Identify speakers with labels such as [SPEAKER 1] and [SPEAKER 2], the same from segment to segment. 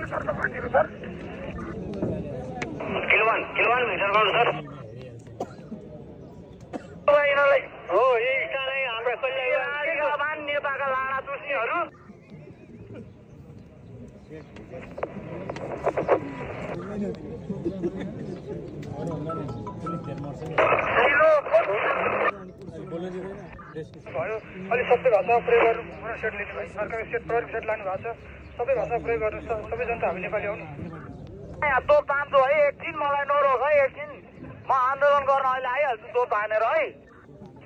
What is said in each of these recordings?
[SPEAKER 1] Circle 10 sir
[SPEAKER 2] किलोवान भित्र गर्नु sir
[SPEAKER 1] यिनीहरूलाई
[SPEAKER 2] हो यही स्थानै हाम्रो
[SPEAKER 1] कल्याण नेताका लाडा दोषीहरू भयो अलि सबै भाषा प्रयोग गर्नु सेट लिने भाइ सरकारले सेट प्रहरी सेट लानु भएको छ सबै भाषा प्रयोग गर्नु सबै जनता हामी नेपाली हौ यहाँ तोप तान्छु है एकछिन मलाई नरोक है एकछिन म आन्दोलन गर्न अहिले आइहाल्छु तोप तानेर है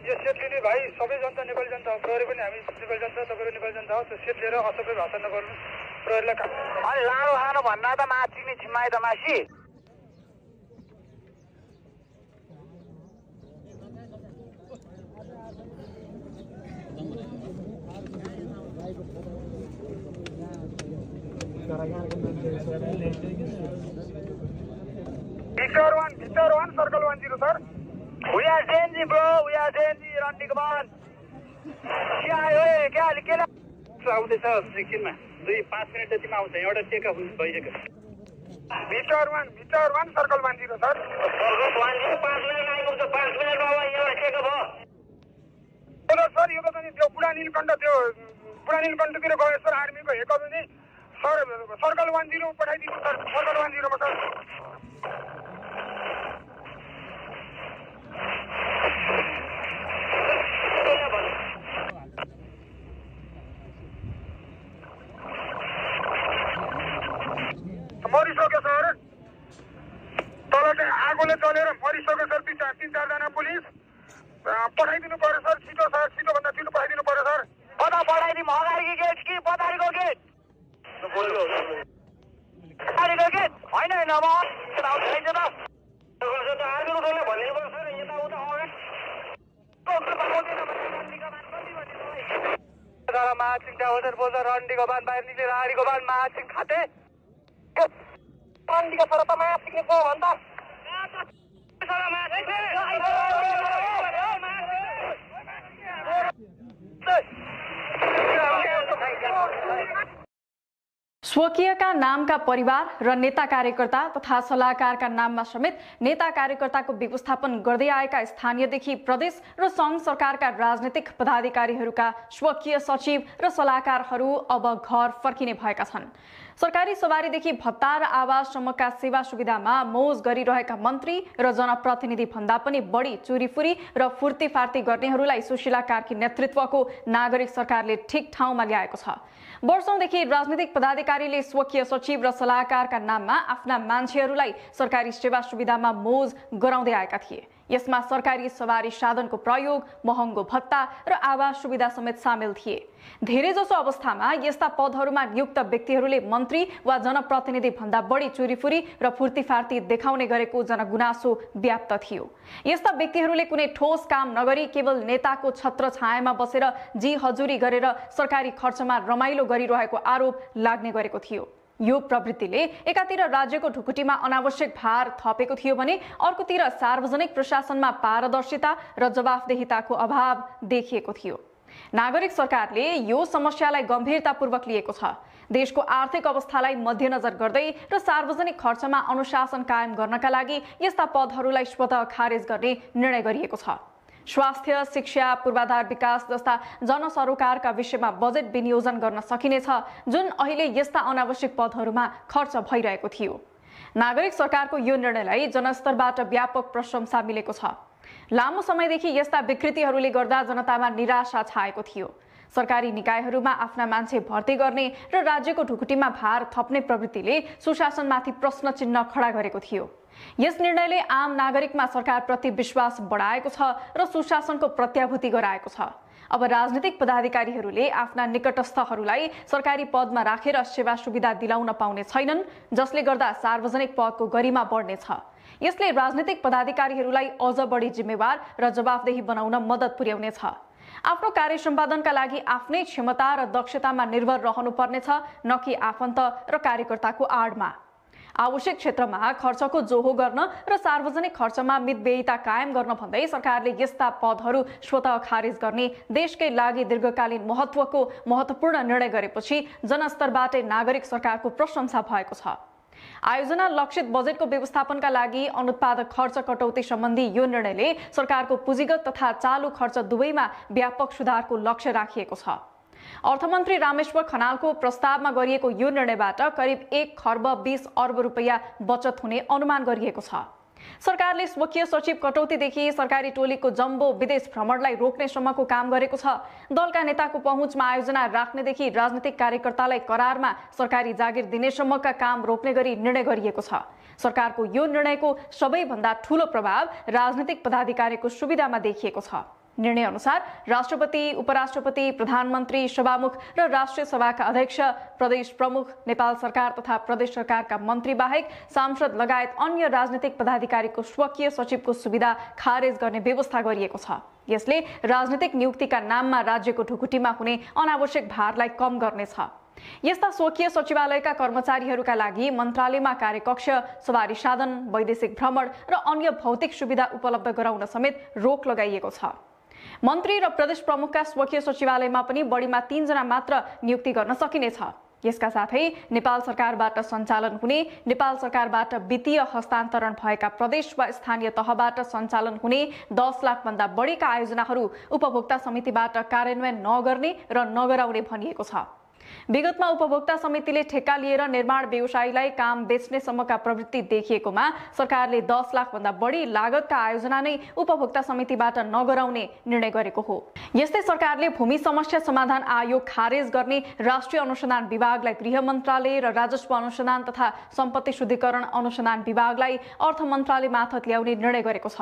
[SPEAKER 1] यो सेट लिने भाइ सबै जनता नेपाली जनता हो प्रहरी पनि हामी नेपाली जनता तपाईँको नेपाली जनता हो त्यो सेट लिएर असबै भाषा नगर्नु प्रहरीलाई काम अनि लाडो खानु भन्दा त माछिने छिमाइ त मासी Victor 1, circle 10, sir. We are changing, bro. We are changing. Randy, come on. क्या आयो क्या लेखेर
[SPEAKER 2] आउँदैछ सिक्किममा 2-5 मिनेट जतिमा आउँछ एउटा टेकअप भइसक्यो
[SPEAKER 1] Victor 1, circle 10, sir.
[SPEAKER 2] Circle 10 5 minute आइपुग्छ 5 मिनेटमा एउटा टेकअप हो
[SPEAKER 1] हेलो सर यो त त्यो बुढा नीलकण्ठतिर गयो सर आर्मीको हेक पनि सर सर्कल 10 पठाइदिनु सर सर्कल 10 मा सर मरिसक्यो सर तल आगोले चलेर मरिसक्यो सर 3-4 जना पुलिस पठाइदिनु पर्यो सर छिटो भन्दा छिटो पठाइदिनु पर्यो सर कता पठाइदिउँ अगाडिको गेट कि पछाडिको गेट पछाडिको गेट होइन अब आउँदैछ त आर्मीको डोले भनिदिनु पर्छ सर यताउता अगाडि महासिंह टावर बोल्छ रन्डीको बान बाहिर निस्केर राडीको बान महासिंह खाते रन्डीको सर त महासिंहले को भन्दा
[SPEAKER 3] स्वकीयका नामका परिवार र नेता कार्यकर्ता तथा सल्लाहकारका नाममा समेत नेता कार्यकर्ताको व्यवस्थापन गर्दै आएका स्थानीयदेखि प्रदेश र संघ सरकारका राजनीतिक पदाधिकारीहरूका स्वकीय सचिव र सल्लाहकारहरू अब घर फर्किने भएका छन्। सरकारी सवारीदेखि भत्ता र आवाससम्मका सेवा सुविधामा मौज गरिरहेका मन्त्री र जनप्रतिनिधि भन्दा पनि बढी चोरीफुरी र फुर्तीफार्ती गर्नेहरूलाई सुशीला कार्की नेतृत्वको नागरिक सरकारले ठिक ठाउँमा ल्याएको छ। वर्षौंदेखि राजनीतिक पदाधिकारीले स्वकीय सचिव र सल्लाहकारका नाममा आफ्ना मान्छेहरूलाई सरकारी सेवा सुविधामा मौज गराउँदै आएका थिए। यसमा सरकारी सवारी साधनको प्रयोग, महँगो भत्ता र आवास सुविधा समेत सामेल थिए। धेरैजसो अवस्थामा यस्ता पदहरूमा नियुक्त व्यक्तिहरूले मन्त्री वा जनप्रतिनिधि भन्दा बढी चोरीफुरी र फुर्तीफार्ती देखाउने गरेको जनगुनासो व्याप्त थियो। यस्ता व्यक्तिहरूले कुनै ठोस काम नगरी केवल नेताको छत्र छायामा बसेर जी हजुरी गरेर सरकारी खर्चमा रमाइलो गरिरहेको आरोप लाग्ने गरेको थियो। यो प्रवृत्तिले एकातिर राज्यको ढुकुटीमा अनावश्यक भार थपेको थियो भने अर्कोतिर सार्वजनिक प्रशासनमा पारदर्शिता र जवाफदेहिताको अभाव देखिएको थियो। नागरिक सरकारले यो समस्यालाई गम्भीरतापूर्वक लिएको छ। देशको आर्थिक अवस्थालाई मध्यनजर गर्दै र सार्वजनिक खर्चमा अनुशासन कायम गर्नका लागि यस्ता पदहरूलाई स्वतः खारेज गर्ने निर्णय गरिएको छ। स्वास्थ्य, शिक्षा, पूर्वाधार विकास जस्ता जनसरोकारका विषयमा बजेट विनियोजन गर्न सकिनेछ, जुन अहिले यस्ता अनावश्यक पदहरूमा खर्च भइरहेको थियो। नागरिक सरकारको यो निर्णयलाई जनस्तरबाट व्यापक प्रशंसा मिलेको छ। लामो समयदेखि यस्ता विकृतिहरूले गर्दा जनतामा निराशा छाएको थियो। सरकारी निकायहरूमा आफ्ना मान्छे भर्ती गर्ने र राज्यको ढुकुटीमा भार थप्ने प्रवृत्तिले सुशासनमाथि प्रश्न चिन्ह खडा गरेको थियो। यस निर्णयले आम नागरिकमा सरकारप्रति विश्वास बढाएको छ र सुशासनको प्रत्याभूति गराएको छ। अब राजनीतिक पदाधिकारीहरूले आफ्ना निकटस्थहरूलाई सरकारी पदमा राखेर सेवा सुविधा दिलाउन पाउने छैनन्, जसले गर्दा सार्वजनिक पदको गरिमा बढ्नेछ। यसले राजनीतिक पदाधिकारीहरूलाई अझ बढी जिम्मेवार र जवाफदेही बनाउन मद्दत पुर्याउनेछ। आफ्नो कार्य सम्पादनका लागि आफ्नै क्षमता र दक्षतामा निर्भर रहनुपर्नेछ, न कि आफन्त र कार्यकर्ताको आडमा। आवश्यक क्षेत्रमा खर्चको जोहो गर्न र सार्वजनिक खर्चमा मितव्ययिता कायम गर्न भन्दै सरकारले यस्ता पदहरू स्वतः खारेज गर्ने देशकै लागि दीर्घकालीन महत्त्वको महत्त्वपूर्ण निर्णय गरेपछि जनस्तरबाटै नागरिक सरकारको प्रशंसा भएको छ। आयोजना लक्षित बजेटको व्यवस्थापनका लागि अनुत्पादक खर्च कटौती सम्बन्धी यो निर्णयले सरकारको पुँजीगत तथा चालू खर्च दुवैमा व्यापक सुधारको लक्ष्य राखिएको छ। अर्थमन्त्री रामेश्वर खनालको प्रस्तावमा गरिएको यो निर्णयबाट करिब 1 खर्ब 20 अर्ब रुपैयाँ बचत हुने अनुमान गरिएको छ। सरकारले स्वकीय सचिव कटौतीदेखि सरकारी टोलीको जम्बो विदेश भ्रमणलाई रोक्ने सम्मको काम गरेको छ। दलका नेताको पहुँचमा आयोजना राख्नेदेखि राजनीतिक कार्यकर्तालाई करारमा सरकारी जागिर दिनेसम्मका काम रोक्ने गरी निर्णय गरिएको छ। सरकारको यो निर्णयको सबैभन्दा ठूलो प्रभाव राजनीतिक पदाधिकारीको सुविधामा देखिएको छ। निर्णय अनुसार राष्ट्रपति, उपराष्ट्रपति, प्रधानमन्त्री, सभामुख र राष्ट्रिय सभाका अध्यक्ष, प्रदेश प्रमुख, नेपाल सरकार तथा प्रदेश सरकारका मन्त्री बाहेक सांसद लगायत अन्य राजनीतिक पदाधिकारीको स्वकीय सचिवको सुविधा खारेज गर्ने व्यवस्था गरिएको छ। यसले राजनीतिक नियुक्तिका नाममा राज्यको ढुकुटीमा हुने अनावश्यक भारलाई कम गर्नेछ। यस्ता स्वकीय सचिवालयका कर्मचारीहरूका लागि मन्त्रालयमा कार्यकक्ष, सवारी साधन, वैदेशिक भ्रमण र अन्य भौतिक सुविधा उपलब्ध गराउन समेत रोक लगाइएको छ। मन्त्री र प्रदेश प्रमुखका स्वकीय सचिवालयमा पनि बढीमा 3 जना मात्र नियुक्ति गर्न सकिनेछ। यसका साथै नेपाल सरकारबाट सञ्चालन हुने, नेपाल सरकारबाट वित्तीय हस्तान्तरण भएका प्रदेश वा स्थानीय तहबाट सञ्चालन हुने 10 लाख भन्दा बढीका आयोजनाहरू उपभोक्ता समितिबाट कार्यान्वयन नगर्ने र नगराउने भनिएको छ। विगतमा उपभोक्ता समितिले ठेक्का लिएर निर्माण व्यवसायीलाई काम बेच्नेसम्मका प्रवृत्ति देखिएकोमा सरकारले 10 लाख भन्दा बढी लागतका आयोजना नै उपभोक्ता समितिबाट नगराउने निर्णय गरेको हो। यस्तै सरकारले भूमि समस्या समाधान आयोग खारेज गर्ने राष्ट्रिय अनुसन्धान विभागलाई गृह मन्त्रालय र राजस्व अनुसन्धान तथा सम्पत्ति शुद्धिकरण अनुसन्धान विभागलाई अर्थ मन्त्रालय मार्फत ल्याउने निर्णय गरेको छ।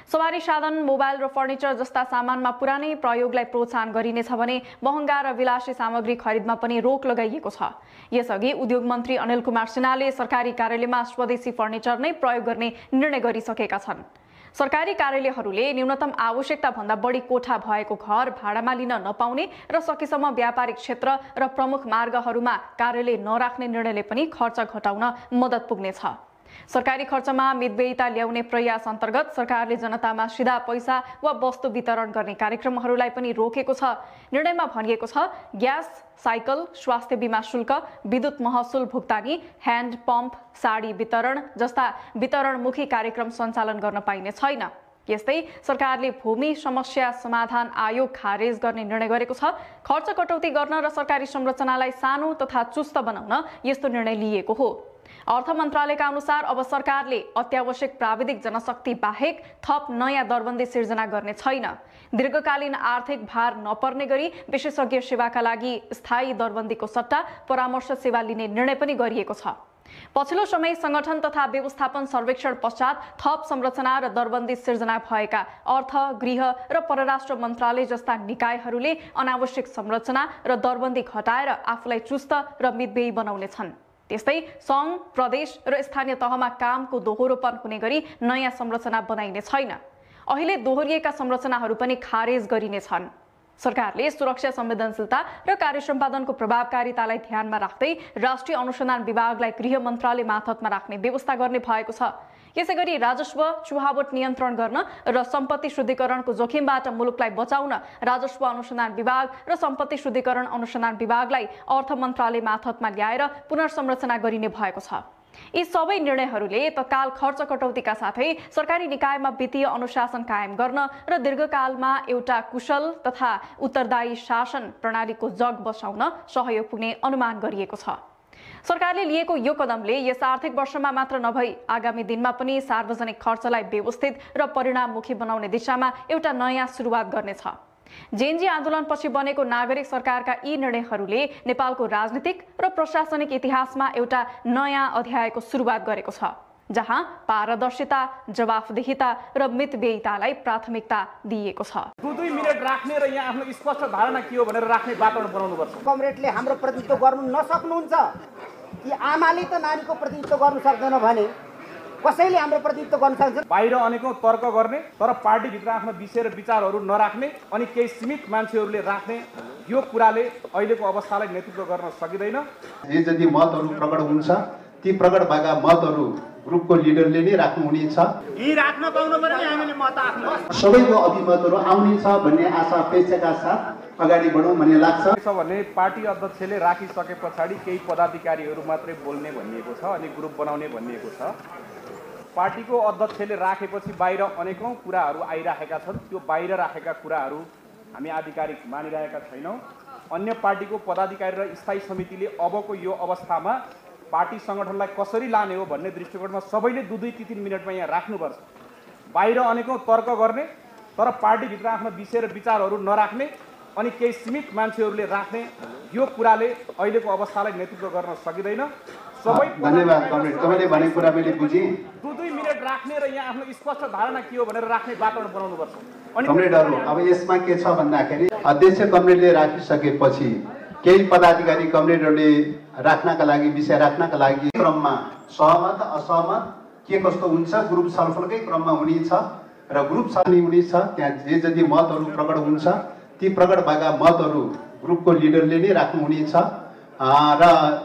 [SPEAKER 3] सवारी साधन, मोबाइल र फर्निचर जस्ता सामानमा पुरानै प्रयोगलाई प्रोत्साहन गरिनेछ भने महँगा र विलासी सामग्री खरिदमा पनि रोक लगाइएको छ। यसअघि उद्योग मन्त्री अनिल कुमार सिन्हाले सरकारी कार्यालयमा स्वदेशी फर्निचर नै प्रयोग गर्ने निर्णय गरिसकेका छन्। सरकारी कार्यालयहरूले न्यूनतम आवश्यकता भन्दा बढी कोठा भएको घर भाडामा लिन नपाउने र सकेसम्म व्यापारिक क्षेत्र र प्रमुख मार्गहरूमा कार्यालय नराख्ने निर्णयले पनि खर्च घटाउन मद्दत पुग्नेछ। सरकारी खर्चमा मितव्ययिता ल्याउने प्रयास अन्तर्गत सरकारले जनतामा सिधा पैसा वा वस्तु वितरण गर्ने कार्यक्रमहरूलाई पनि रोकेको छ। निर्णयमा भनिएको छ, ग्यास, साइकल, स्वास्थ्य बीमा शुल्क, विद्युत महसुल भुक्तानी, ह्यान्ड पम्प, साडी वितरण जस्ता वितरणमुखी कार्यक्रम सञ्चालन गर्न पाइने छैन। यस्तै सरकारले भूमि समस्या समाधान आयोग खारेज गर्ने निर्णय गरेको छ। खर्च कटौती गर्न र सरकारी संरचनालाई सानो तथा चुस्त बनाउन यस्तो निर्णय लिएको हो। अर्थ मन्त्रालयका अनुसार अब सरकारले अत्यावश्यक प्राविधिक जनशक्ति बाहेक थप नयाँ दरबन्दी सिर्जना गर्ने छैन। दीर्घकालीन आर्थिक भार नपर्ने गरी विशेषज्ञ सेवाका लागि स्थायी दरबन्दीको सट्टा परामर्श सेवा लिने निर्णय पनि गरिएको छ। पछिल्लो समय संगठन तथा व्यवस्थापन सर्वेक्षण पश्चात थप संरचना र दरबन्दी सिर्जना भएका अर्थ, गृह र परराष्ट्र मन्त्रालय जस्ता निकायहरूले अनावश्यक संरचना र दरबन्दी घटाएर आफूलाई चुस्त र मितव्ययी बनाउनेछन्। त्यस्तै सङ्घ, प्रदेश र स्थानीय तहमा कामको दोहोरोपन हुने गरी नयाँ संरचना बनाइने छैन। अहिले दोहोरिएका संरचनाहरू पनि खारेज गरिनेछन्। सरकारले सुरक्षा संवेदनशीलता र कार्य सम्पादनको प्रभावकारितालाई ध्यानमा राख्दै राष्ट्रिय अनुसन्धान विभागलाई गृह मन्त्रालय मार्फतमा राख्ने व्यवस्था गर्ने भएको छ। यसैगरी राजस्व चुहावट नियन्त्रण गर्न र सम्पत्ति शुद्धिकरणको जोखिमबाट मुलुकलाई बचाउन राजस्व अनुसन्धान विभाग र सम्पत्ति शुद्धिकरण अनुसन्धान विभागलाई अर्थ मन्त्रालय मार्फतमा ल्याएर पुनर्संरचना गरिने भएको छ। यी सबै निर्णयहरूले तत्काल खर्च कटौतीका साथै सरकारी निकायमा वित्तीय अनुशासन कायम गर्न र दीर्घकालमा एउटा कुशल तथा उत्तरदायी शासन प्रणालीको जग बसाउन सहयोग पुग्ने अनुमान गरिएको छ। सरकारले लिएको यो कदमले यस आर्थिक वर्षमा मात्र नभई आगामी दिनमा पनि सार्वजनिक खर्चलाई व्यवस्थित र परिणाममुखी बनाउने दिशामा एउटा नयाँ सुरुवात गर्नेछ। जेएनजी आन्दोलनपछि बनेको नागरिक सरकारका यी निर्णयहरूले नेपालको राजनीतिक र प्रशासनिक इतिहासमा एउटा नयाँ अध्यायको सुरुवात गरेको छ, जहाँ पारदर्शिता, जवाफदेहिता र मितव्ययितालाई प्राथमिकता दिएको छ।
[SPEAKER 4] 2 मिनेट राख्ने र यहाँ आफ्नो स्पष्ट धारणा के हो भनेर राख्ने वातावरण बनाउनुपर्छ।
[SPEAKER 5] कमरेडले हाम्रो प्रतिनिधित्व गर्नु नसक्नुहुन्छ कि आमाले त नानीको प्रतिनिधित्व गर्नु सक्दैन भने कसैले हाम्रो प्रतिनिधित्व गर्न सक्छ?
[SPEAKER 4] बाहिर अनेकौं तर्क गर्ने तर पार्टीभित्र आफ्नो विषय र विचारहरू नराख्ने अनि केही सीमित मान्छेहरूले राख्ने यो कुराले अहिलेको अवस्थालाई नेतृत्व गर्न सकिँदैन।
[SPEAKER 6] यदि मतहरू प्रकट हुन्छ ती प्रकट भएका मतहरू ग्रुपको लिडरले नै राख्नुहुनेछ।
[SPEAKER 5] यी राख्न पाउनु पर्यो नि हामीले मत आफ्नो
[SPEAKER 6] सबैको अभिमतहरू आउनेछ भन्ने आशा अपेक्षाका साथ अगाडि बढौँ भन्ने लाग्छ।
[SPEAKER 4] भने पार्टी अध्यक्षले राखिसके पछाडि केही पदाधिकारीहरू मात्रै बोल्ने भनिएको छ अनि ग्रुप बनाउने भनिएको छ। पार्टीको अध्यक्षले राखेपछि बाहिर अनेकौं कुराहरू आइराखेका छन्। त्यो बाहिर राखेका कुराहरू हामी आधिकारिक मानिरहेका छैनौँ। अन्य पार्टीको पदाधिकारी र स्थायी समितिले अबको यो अवस्थामा पार्टी सङ्गठनलाई कसरी लाने हो भन्ने दृष्टिकोणमा सबैले 2-3 मिनटमा यहाँ राख्नुपर्छ। बाहिर अनेकौं तर्क गर्ने तर पार्टीभित्र आफ्नो विषय र विचारहरू नराख्ने अनि केही सीमित मान्छेहरूले राख्ने यो कुराले अहिलेको अवस्थालाई नेतृत्व गर्न सकिँदैन। सबै
[SPEAKER 6] धन्यवाद कमरेड, तपाईँले भनेको कुरा मैले बुझेँ।
[SPEAKER 4] 2 मिनट राख्ने र यहाँ आफ्नो स्पष्ट धारणा के हो भनेर राख्ने वातावरण बनाउनुपर्छ।
[SPEAKER 6] कमरेडहरू अब यसमा के छ भन्दाखेरि अध्यक्ष कमरेडले राखिसकेपछि केही पदाधिकारी कमरेडहरूले राख्नका लागि विषय राख्नका लागि क्रममा सहमत असहमत के कस्तो हुन्छ ग्रुप छलफलकै क्रममा हुनेछ र ग्रुप छलफल हुनेछ। त्यहाँ जे जति मतहरू प्रकट हुन्छ ती प्रकट भएका मतहरू ग्रुपको लिडरले नै राख्नुहुनेछ र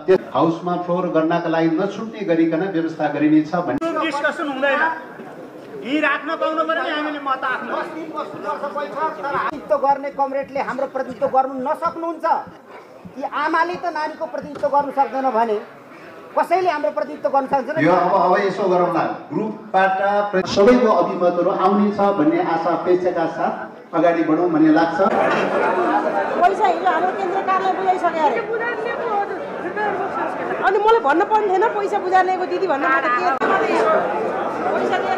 [SPEAKER 6] त्यस हाउसमा फ्लोर गर्नका लागि नछुट्ने गरिकन व्यवस्था गरिनेछ भन्ने
[SPEAKER 5] डिस्कसन हुँदैन। यी राख्न पाउनु पर्यो नि हामीले मत आफ्नो प्रतिनिधित्व गर्ने कमरेडले हाम्रो प्रतिनिधित्व गर्नु नसक्नुहुन्छ कि आमाले त नानीको प्रतिनिधित्व गर्नु सक्दैन भने कसैले हाम्रो प्रतिनिधित्व गर्न सक्दैन।
[SPEAKER 6] यो अब यसो गरौँला, ग्रुपबाट सबैको अभिमतहरू आउनेछ भन्ने आशा अपेक्षाका साथ अगाडि बढौँ भन्ने लाग्छ।
[SPEAKER 7] पैसा हिजो हाम्रो केन्द्र कार्यालय बुझाइसक्यो अरे अनि मलाई भन्न पर्ने थिएन पैसा बुझाएर ल्याएको दिदी भन्न पैसा दिएर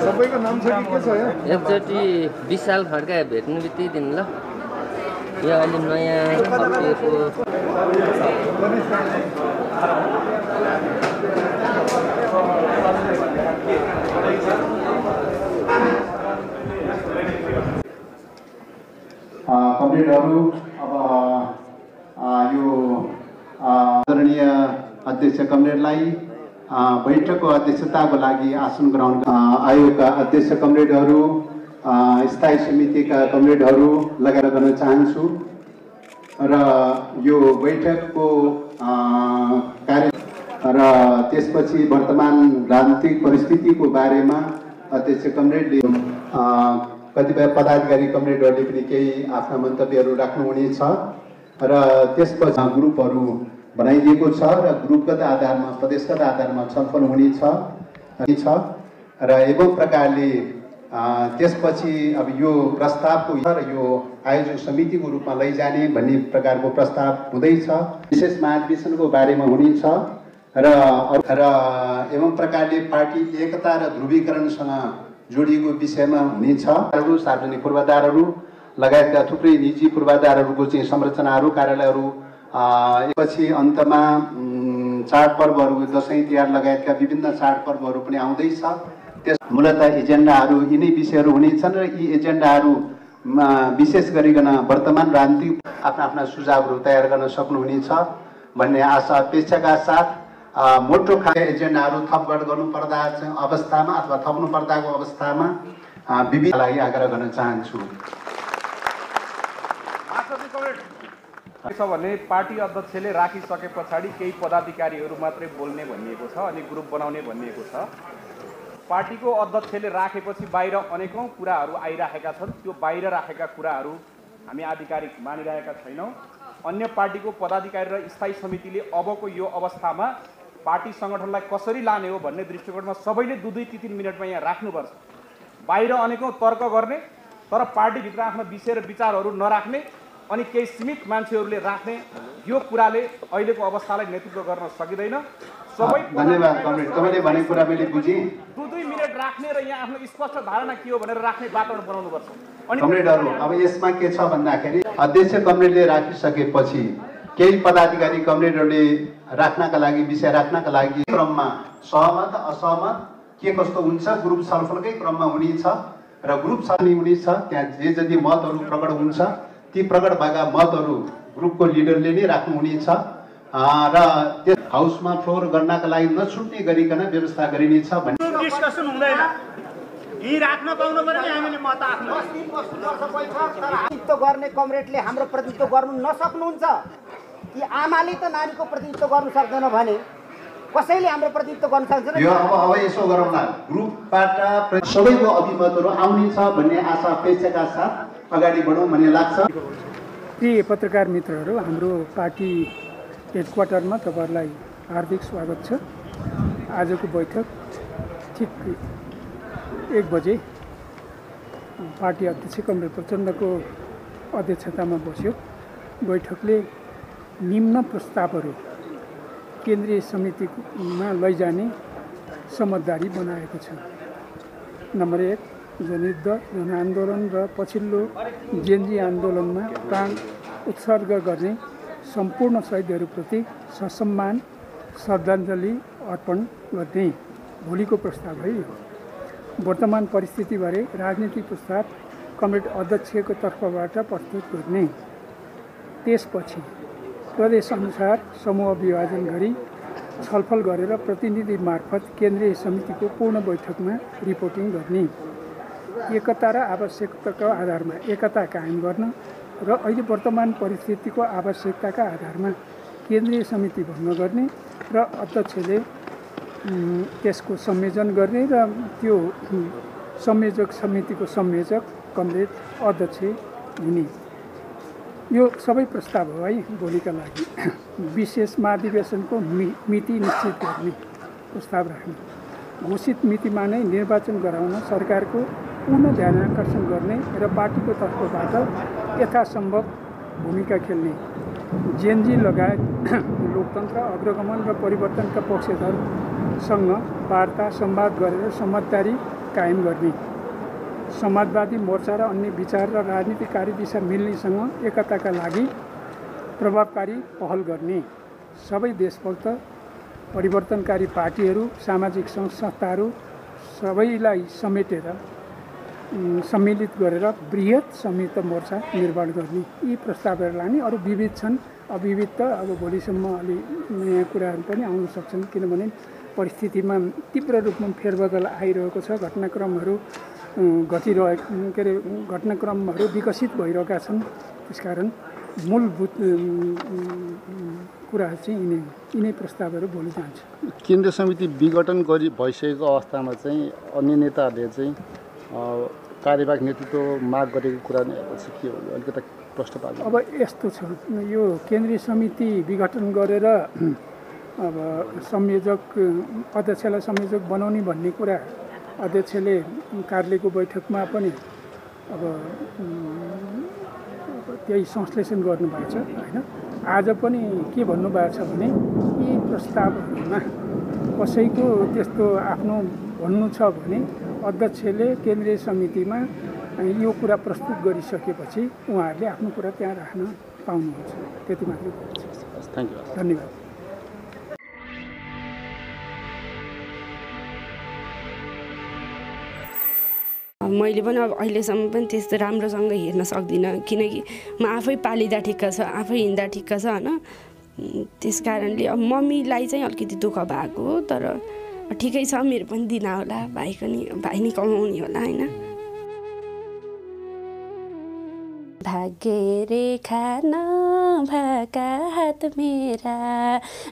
[SPEAKER 8] सबैको नाम छ कि के छ यहाँ?
[SPEAKER 9] एकचोटि विशाल खड्का भेट्नु बित्तिकै दिनु ल। यो अहिले नयाँ थपिएको
[SPEAKER 6] कमरेडहरू अब यो आदरणीय अध्यक्ष कमरेडलाई बैठकको अध्यक्षताको लागि आसन ग्रहण आयोगका अध्यक्ष कमरेडहरू स्थायी समितिका कमरेडहरू लगाएर गर्न चाहन्छु र यो बैठकको कार्य र त्यसपछि वर्तमान राजनीतिक परिस्थितिको बारेमा अध्यक्ष कमरेडले कतिपय पदाधिकारी कमरेडहरूले पनि केही आफ्ना मन्तव्यहरू राख्नुहुनेछ र त्यसपछि ग्रुपहरू बनाइदिएको छ र ग्रुपगत आधारमा प्रदेशगत आधारमा छलफल हुनेछ र एवं प्रकारले त्यसपछि अब यो प्रस्तावको र यो आयोजक समितिको रूपमा लैजाने भन्ने प्रकारको प्रस्ताव हुँदैछ। विशेष महाधिवेशनको बारेमा हुनेछ र एवं प्रकारले पार्टी एकता र ध्रुवीकरणसँग जोडिएको विषयमा हुनेछ। सार्वजनिक पूर्वाधारहरू लगायतका थुप्रै निजी पूर्वाधारहरूको चाहिँ संरचनाहरू कार्यालयहरू पछि अन्तमा चाडपर्वहरू दसैँ तिहार लगायतका विभिन्न चाडपर्वहरू पनि आउँदैछ। त्यस मूलतः एजेन्डाहरू यिनै विषयहरू हुनेछन् र यी एजेन्डाहरूमा विशेष गरिकन वर्तमान राजनीतिक आफ्ना आफ्ना सुझावहरू तयार गर्न सक्नुहुनेछ भन्ने आशा अपेक्षाका साथ मोटो खाले एजेन्डाहरू थपगढ गर्नुपर्दा अवस्थामा अथवा थप्नु पर्दाको अवस्थामा विविधलाई आग्रह गर्न चाहन्छु।
[SPEAKER 4] के छ भने पार्टी अध्यक्षले राखिसके पछाडि केही पदाधिकारीहरू मात्रै बोल्ने भनिएको छ अनि ग्रुप बनाउने भनिएको छ। पार्टीको अध्यक्षले राखेपछि बाहिर अनेकौं कुराहरू आइराखेका छन्। त्यो बाहिर राखेका कुराहरू हामी आधिकारिक मानिरहेका छैनौँ। अन्य पार्टीको पदाधिकारी र स्थायी समितिले अबको यो अवस्थामा पार्टी सङ्गठनलाई कसरी लाने हो भन्ने दृष्टिकोणमा सबैले 2-3 मिनटमा यहाँ राख्नुपर्छ। बाहिर अनेकौं तर्क गर्ने तर पार्टीभित्र आफ्नो विषय र विचारहरू नराख्ने अनि केही सीमित मान्छेहरूले राख्ने यो कुराले अहिलेको अवस्थालाई नेतृत्व गर्न सकिँदैन। सबै
[SPEAKER 6] धन्यवाद कमरेड, तपाईँले भनेको कुरा मैले बुझेँ।
[SPEAKER 4] 2 मिनट राख्ने र यहाँ आफ्नो स्पष्ट धारणा के हो भनेर राख्ने वातावरण बनाउनुपर्छ। अनि
[SPEAKER 6] कमरेडहरू अब यसमा के छ भन्दाखेरि अध्यक्ष कमरेडले राखिसकेपछि केही पदाधिकारी कमरेडहरूले राख्नका लागि विषय राख्नका लागि क्रममा सहमत असहमत के कस्तो हुन्छ ग्रुप छलफलकै क्रममा हुनेछ र ग्रुप छलफल हुनेछ। त्यहाँ जे जति मतहरू प्रकट हुन्छ ती प्रकट भएका मतहरू ग्रुपको लिडरले नै राख्नुहुनेछ र त्यस हाउसमा फ्लोर गर्नका लागि नछुट्ने गरिकन व्यवस्था गरिनेछ भन्ने
[SPEAKER 5] डिस्कसन हुँदैन। यी राख्न पाउनु पर्यो नि हामीले मत आफ्नो 10 दिन बस्नुपर्छ बैठक। तर प्रतिनिधित्व गर्ने कमरेडले हाम्रो प्रतिनिधित्व गर्नु नसक्नुहुन्छ कि आमाले त नानीको प्रतिनिधित्व गर्नु सक्दैन भने कसैले हाम्रो प्रतिनिधित्व गर्न सक्दैन।
[SPEAKER 6] यो अब यसो गरौँला, ग्रुपबाट सबैको अभिमतहरू आउनेछ भन्ने आशा अपेक्षाका साथ अगाडि बढौँ भन्ने लाग्छ।
[SPEAKER 10] प्रिय पत्रकार मित्रहरू, हाम्रो पार्टी हेडक्वार्टरमा तपाईँहरूलाई हार्दिक स्वागत छ। आजको बैठक ठिक 1 बजे पार्टी अध्यक्ष कमरेड प्रचण्डको अध्यक्षतामा बस्यो। बैठकले निम्न प्रस्तावहरू केन्द्रीय समितिमा लैजाने समझदारी बनाएको छ। नम्बर 1, जनयुद्ध जनआन्दोलन र पछिल्लो जेनजी आन्दोलनमा प्राण उत्सर्ग गर्ने सम्पूर्ण शहीदहरूप्रति ससम्मान श्रद्धाञ्जली अर्पण गर्ने भोलिको प्रस्ताव है। वर्तमान परिस्थितिबारे राजनीतिक प्रस्ताव कमरेड अध्यक्षको तर्फबाट प्रस्तुत गर्ने। त्यसपछि प्रदेशअनुसार समूह विभाजन गरी छलफल गरेर प्रतिनिधि मार्फत केन्द्रीय समितिको पूर्ण बैठकमा रिपोर्टिङ गर्ने। एकता र आवश्यकताको आधारमा एकता कायम गर्न र अहिले वर्तमान परिस्थितिको आवश्यकताका आधारमा केन्द्रीय समिति भङ्ग गर्ने र अध्यक्षले त्यसको संयोजन गर्ने र त्यो संयोजक समितिको संयोजक कमरेड अध्यक्ष हुने। यो सबै प्रस्ताव हो है भोलिका लागि। विशेष महाधिवेशनको मिति निश्चित गर्ने प्रस्ताव राख्ने। घोषित मितिमा नै निर्वाचन गराउन सरकारको पूर्ण ध्यान आकर्षण गर्ने र पार्टीको तर्फबाट यथासम्भव भूमिका खेल्ने। जेनजी लगायत लोकतन्त्र अग्रगमन र परिवर्तनका पक्षधरसँग वार्ता संवाद गरेर समझदारी कायम गर्ने। समाजवादी मोर्चा र अन्य विचार र राजनीतिक कार्यदिशा मिल्नेसँग एकताका लागि प्रभावकारी पहल गर्ने। सबै देशभक्त परिवर्तनकारी पार्टीहरू सामाजिक संस्थाहरू सबैलाई समेटेर सम्मिलित गरेर बृहत संयुक्त मोर्चा निर्माण गर्ने। यी प्रस्तावहरू लाने। अरू विविध छन्, अविविध त अब भोलिसम्म अलि नयाँ कुराहरू पनि आउन सक्छन् किनभने परिस्थितिमा तीव्र रूपमा फेरबदल आइरहेको छ। घटनाक्रमहरू घटनाक्रमहरू विकसित भइरहेका छन्। त्यसकारण मूलभूत कुराहरू चाहिँ यिनै प्रस्तावहरू भोलि जान्छ।
[SPEAKER 8] केन्द्रीय समिति विघटन भइसकेको अवस्थामा चाहिँ अन्य नेताहरूले चाहिँ कार्यवाहक नेतृत्व माग गरेको कुरा चाहिँ के हो अलिकति प्रश्न पार्नु।
[SPEAKER 10] अब यस्तो छ, यो केन्द्रीय समिति विघटन गरेर अब संयोजक अध्यक्षलाई संयोजक बनाउने भन्ने कुरा अध्यक्षले कार्यालयको बैठकमा पनि अब त्यही संश्लेषण गर्नुभएको छ होइन। आज पनि के भन्नुभएको छ भने यी प्रस्तावहरूमा कसैको त्यस्तो आफ्नो भन्नु छ भने अध्यक्षले केन्द्रीय समितिमा यो कुरा प्रस्तुत गरिसकेपछि उहाँहरूले आफ्नो कुरा त्यहाँ राख्न पाउनुहुन्छ। त्यति मात्रै। धन्यवाद।
[SPEAKER 11] मैले पनि अब अहिलेसम्म पनि त्यस्तो राम्रोसँग हेर्न सक्दिनँ किनकि म आफै पालिँदा ठिक्क छ, आफै हिँड्दा ठिक्क छ होइन। त्यस कारणले अब मम्मीलाई चाहिँ अलिकति दुःख भएको हो, तर ठिकै छ, मेरो पनि दिन होला, भाइ नि कमाउने होला होइन। भाग्य रेखा नभएका हात मेरा,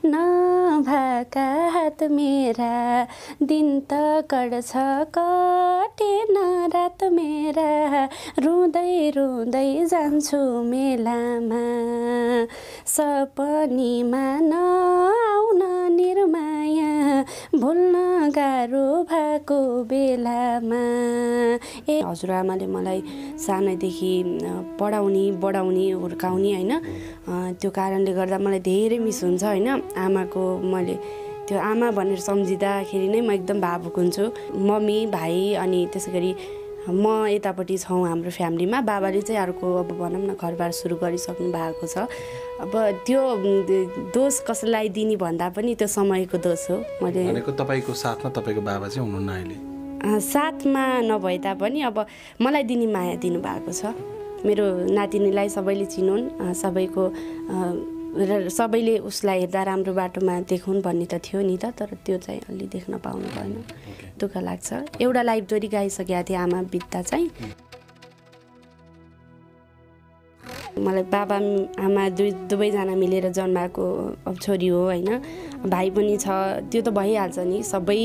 [SPEAKER 11] नभएका हात मेरा, दिन त कट्छ कटेन रात मेरा, रुँदै रुँदै जान्छु मेलामा, सपनीमा नआउन निर्माया, भुल्न गाह्रो भएको बेलामा। हजुरआमाले मलाई सानैदेखि पढाउने बढाउने हुर्काउने होइन, त्यो कारणले गर्दा मलाई धेरै मिस हुन्छ होइन। आमाको मैले त्यो आमा भनेर सम्झिँदाखेरि नै म एकदम भावुक हुन्छु। मम्मी भाइ अनि त्यसै गरी म यतापट्टि छौँ हाम्रो फ्यामिलीमा। बाबाले चाहिँ अर्को अब भनौँ न घरबार सुरु गरिसक्नु भएको छ। अब त्यो दोष कसैलाई दिने भन्दा पनि त्यो समयको दोष हो। मैले
[SPEAKER 12] भनेको तपाईँको साथमा तपाईँको बाबा चाहिँ हुनुहुन्न अहिले?
[SPEAKER 11] साथमा नभए तापनि अब मलाई दिने माया दिनुभएको छ। मेरो नातिनीलाई सबैले चिनुन्, सबैले उसलाई हेर्दा राम्रो बाटोमा देखाउन् भन्ने त थियो नि त, तर त्यो चाहिँ अलि देख्न पाउनु भएन। दुःख लाग्छ। एउटा लाइभ दोहोरी गाइसकेका थिएँ आमा बित्दा चाहिँ। मलाई बाबा आमा दुवैजना मिलेर जन्माएको अब छोरी हो होइन। भाइ पनि छ, त्यो त भइहाल्छ नि। सबै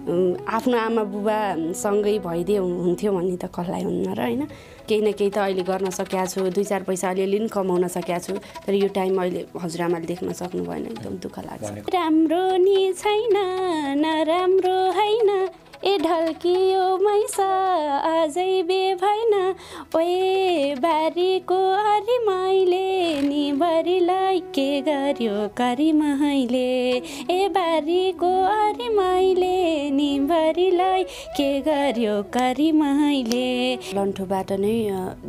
[SPEAKER 11] आफ्नो आमा बुबासँगै भइदिए हुन्थ्यो भन्ने त कसलाई हुन्न र होइन। केही न केही त अहिले गर्न सकेको छु, 2-4 पैसा अलिअलि पनि कमाउन सकेको छु, तर यो टाइम अहिले हजुरआमाले देख्न सक्नु भएन। एकदम दुःख लाग्छ। राम्रो नि छैन नराम्रो होइन, ए ढल्कियो मैसा अझै बे भएन, ओए बारीको हरि मैले नि बरीलाई के गर्यो करी मैले, ए बारीको हरि मैले नि बरीलाई के गर्यो करी मैले। लन्ठोबाट नै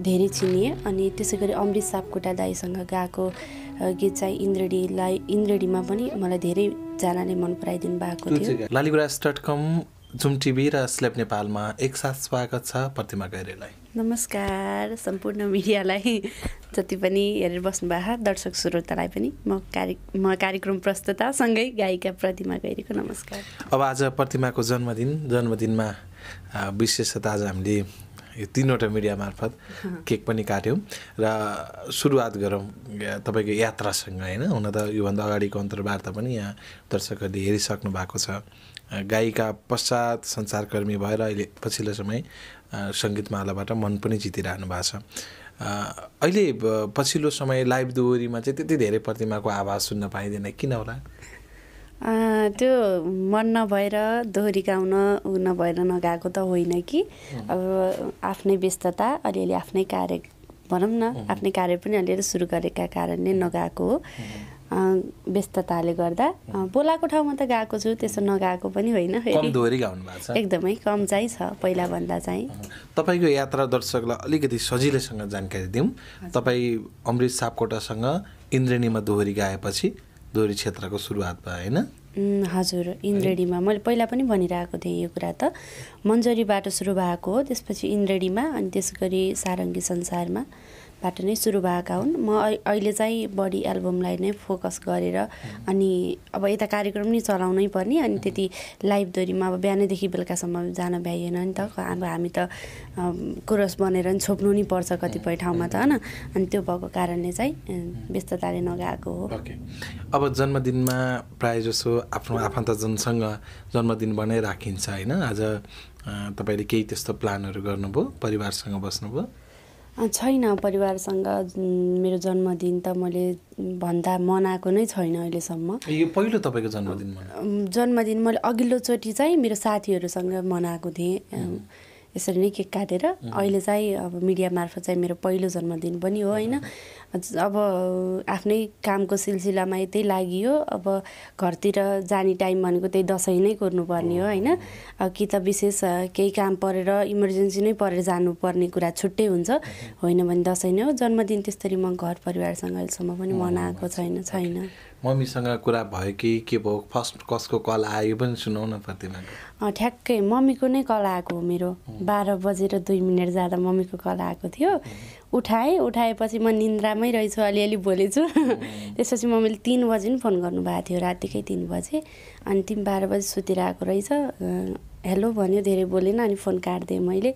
[SPEAKER 11] धेरै चिनिए। अनि त्यसै गरी अमृत सापकोटा दाईसँग गाएको गीत चाहिँ इन्द्रेडीमा पनि मलाई धेरैजनाले मन पराइदिनु भएको थियो।
[SPEAKER 12] लालीगुराँस.com, जुम टिभी र स्ल्याप नेपालमा एकसाथ स्वागत छ प्रतिमा गैरेलाई।
[SPEAKER 11] नमस्कार सम्पूर्ण मिडियालाई, जति पनि हेरेर बस्नुभएको दर्शक श्रोतालाई पनि म कार्यक्रम प्रस्तुता सँगै गायिका प्रतिमा गैरेको नमस्कार।
[SPEAKER 12] अब आज प्रतिमाको जन्मदिनमा विशेषतः आज हामीले यो 3वटा मिडिया मार्फत केक पनि काट्यौँ र सुरुवात गरौँ तपाईँको यात्रासँग होइन। हुन त योभन्दा अगाडिको अन्तर्वार्ता पनि यहाँ दर्शकहरूले हेरिसक्नु भएको छ। गायिका पश्चात सञ्चारकर्मी भएर अहिले पछिल्लो समय सङ्गीतमालाबाट मन पनि जितिरहनु भएको छ। अहिले पछिल्लो समय लाइभ दोहोरीमा चाहिँ त्यति धेरै प्रतिमाको आवाज सुन्न पाइँदैन, किन होला?
[SPEAKER 11] त्यो मन नभएर दोहोरी गाउन नभएर नगाएको त होइन कि, अब आफ्नै व्यस्तता अलिअलि आफ्नै कार्य भनौँ न, आफ्नै कार्य पनि अलिअलि सुरु गरेका कारणले नगाएको हो। व्यस्तताले गर्दा बोलाएको ठाउँमा त गएको छु, त्यसो नगएको पनि होइन।
[SPEAKER 12] कम दोहोरी गाउनु भएको छ?
[SPEAKER 11] एकदमै कम चाहिँ छ पहिलाभन्दा चाहिँ।
[SPEAKER 12] तपाईँको यात्रा दर्शकलाई अलिकति सजिलैसँग जानकारी दिउँ। तपाईँ अमृत सापकोटासँग इन्द्रेणीमा दोहोरी गाएपछि दोहोरी क्षेत्रको सुरुवात भयो होइन?
[SPEAKER 11] हजुर, इन्द्रेणीमा मैले पहिला पनि भनिरहेको थिएँ यो कुरा त। मन्जरीबाट सुरु भएको हो, त्यसपछि इन्द्रेणीमा, अनि त्यस गरी सारङ्गी संसारमा बाट नै सुरु भएका हुन्। म अहिले चाहिँ बढी एल्बमलाई नै फोकस गरेर अनि अब यता कार्यक्रम नै चलाउनै पर्ने, अनि त्यति लाइभ दोहोरीमा अब बिहानैदेखि बेलुकासम्म जान भ्याइएन नि त। अब हामी त कोरस बनेर नि छोप्नु नि पर्छ कतिपय ठाउँमा त होइन। अनि त्यो भएको कारणले चाहिँ व्यस्तताले नगएको हो।
[SPEAKER 12] अब जन्मदिनमा प्रायः जसो आफ्नो आफन्तजनसँग जन्मदिन बनाइराखिन्छ होइन। आज तपाईँले केही त्यस्तो प्लानहरू गर्नुभयो? परिवारसँग बस्नुभयो?
[SPEAKER 11] छैन, परिवारसँग मेरो जन्मदिन त मैले भन्दा मनाएको नै छैन अहिलेसम्म।
[SPEAKER 12] यो पहिलो तपाईँको
[SPEAKER 11] जन्मदिन मैले अघिल्लोचोटि चाहिँ मेरो साथीहरूसँग मनाएको थिएँ यसरी नै केक काटेर। अहिले चाहिँ अब मिडिया मार्फत चाहिँ मेरो पहिलो जन्मदिन पनि हो होइन। अब आफ्नै कामको सिलसिलामा यतै लागियो। अब घरतिर जाने टाइम भनेको त्यही दसैँ नै कुर्नुपर्ने हो होइन। कि त विशेष केही काम परेर इमर्जेन्सी नै परेर जानुपर्ने कुरा छुट्टै हुन्छ, होइन भने दसैँ नै हो। जन्मदिन त्यसरी म घर परिवारसँग अहिलेसम्म पनि मनाएको छैन।
[SPEAKER 12] मम्मीसँग कुरा भयो कि के भयो? फर्स्ट कसको कल आयो पनि सुनाउ न प्रतिमा।
[SPEAKER 11] ठ्याक्कै मम्मीको नै कल आएको हो। मेरो 12:02 जाँदा मम्मीको कल आएको थियो। उठाएपछि म निन्द्रामै रहेछु, अलिअलि बोलेछु। त्यसपछि मम्मीले 3 बजी पनि फोन गर्नुभएको थियो, रातिकै 3 बजे। अनि तिमी 12 बजी सुतिरहेको रहेछ, हेलो भन्यो, धेरै बोलेन, अनि फोन काटिदिएँ मैले।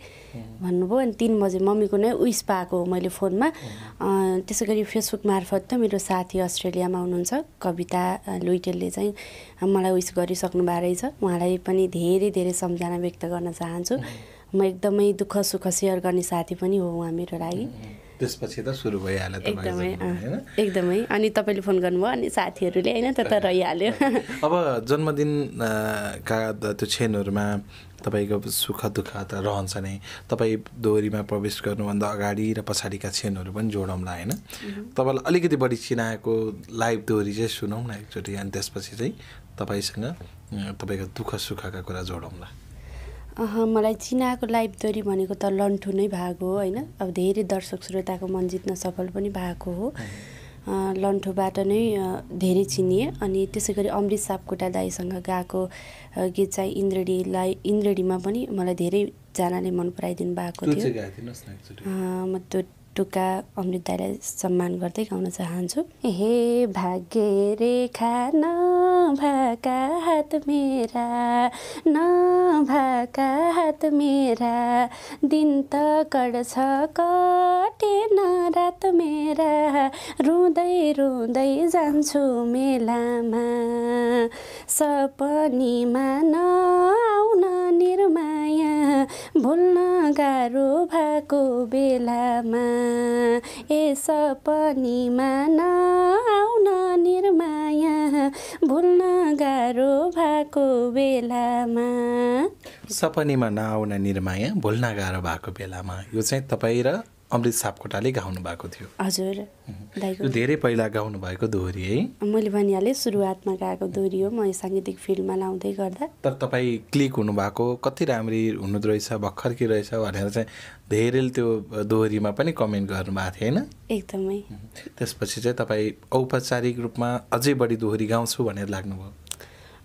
[SPEAKER 11] भन्नुभयो अनि 3 बजे मम्मीको नै उइस पाएको मैले फोनमा। त्यसै गरी फेसबुक मार्फत त मेरो साथी अस्ट्रेलियामा हुनुहुन्छ कविता लुइटेलले चाहिँ मलाई उइस गरिसक्नु भएको रहेछ। उहाँलाई पनि धेरै धेरै सम्झना व्यक्त गर्न चाहन्छु। म एकदमै दुःख सुख सेयर गर्ने साथी पनि हो उहाँ मेरो लागि।
[SPEAKER 12] त्यसपछि त सुरु भइहाल्यो
[SPEAKER 11] एकदमै। अनि तपाईँले फोन गर्नुभयो अनि साथीहरूले होइन त रहिहाल्यो।
[SPEAKER 12] अब जन्मदिनका त्यो क्षणहरूमा तपाईँको सुख दुःख त रहन्छ नै। तपाईँ दोहोरीमा प्रवेश गर्नुभन्दा अगाडि र पछाडिका क्षणहरू पनि जोडौँला होइन। तपाईँलाई अलिकति बढी चिनाएको लाइभ दोहोरी चाहिँ सुनौँ न एकचोटि, अनि त्यसपछि चाहिँ तपाईँसँग तपाईँको दुःख सुखका कुरा जोडौँला।
[SPEAKER 11] मलाई चिनाएको लाइभ दोहोरी भनेको त लन्ठु नै भएको हो होइन। अब धेरै दर्शक श्रोताको मन जित्न सफल पनि भएको हो। लन्ठुबाट नै धेरै चिनिए। अनि त्यसै गरी अमृत सापकोटा दाईसँग गाएको गीत चाहिँ इन्द्रेडीमा पनि मलाई धेरैजनाले मन पराइदिनु भएको थियो। म त्यो टुक्का अमृत दाईलाई सम्मान गर्दै गाउन चाहन्छु। हे भाग्य रेखा नभएका हात मेरा, नभएका हात मेरा, दिन त कट्छ कटेन रात मेरा, रुँदै रुँदै जान्छु मेलामा, सपनीमा नआउन निर्माया, भुल्न गाह्रो भएको बेलामा, ए सपनीमा नआउन निर्माया, भुल्न गाह्रो भएको बेलामा।
[SPEAKER 12] सपनीमा नआउन निर्माया, भुल्न गाह्रो भएको बेलामा, यो चाहिँ तपाईँ र अमृत सापकोटाले गाउनु भएको थियो।
[SPEAKER 11] हजुर,
[SPEAKER 12] यो धेरै पहिला गाउनु भएको दोहोरी है।
[SPEAKER 11] मैले भनिहालेँ सुरुवातमा गाएको दोहोरी हो, म साङ्गीतिक फिल्डमा लाउँदै गर्दा।
[SPEAKER 12] तर तपाईँ क्लिक हुनुभएको कति राम्री हुनुहुँदो रहेछ, भर्खरकी रहेछ भनेर चाहिँ धेरैले त्यो दोहोरीमा पनि कमेन्ट गर्नुभएको थियो होइन।
[SPEAKER 11] एकदमै।
[SPEAKER 12] त्यसपछि चाहिँ तपाईँ औपचारिक रूपमा अझै बढी दोहोरी गाउँछु भनेर लाग्नुभयो।